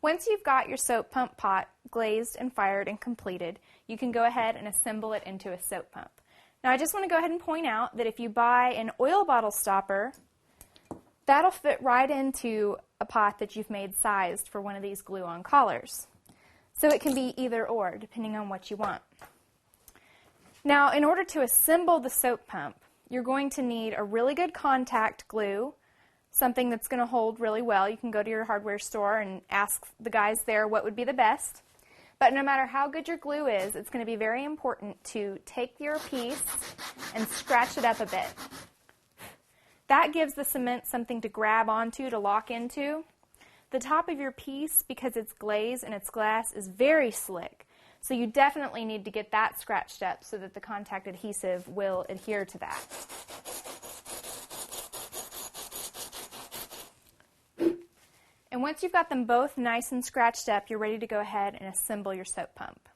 Once you've got your soap pump pot glazed and fired and completed, you can go ahead and assemble it into a soap pump. Now I just want to go ahead and point out that if you buy an oil bottle stopper, that'll fit right into a pot that you've made sized for one of these glue-on collars. So it can be either or, depending on what you want. Now, in order to assemble the soap pump, you're going to need a really good contact glue, something that's going to hold really well. You can go to your hardware store and ask the guys there what would be the best. But no matter how good your glue is, it's going to be very important to take your piece and scratch it up a bit. That gives the cement something to grab onto, to lock into. The top of your piece, because it's glaze and it's glass, is very slick. So you definitely need to get that scratched up so that the contact adhesive will adhere to that. And once you've got them both nice and scratched up, you're ready to go ahead and assemble your soap pump.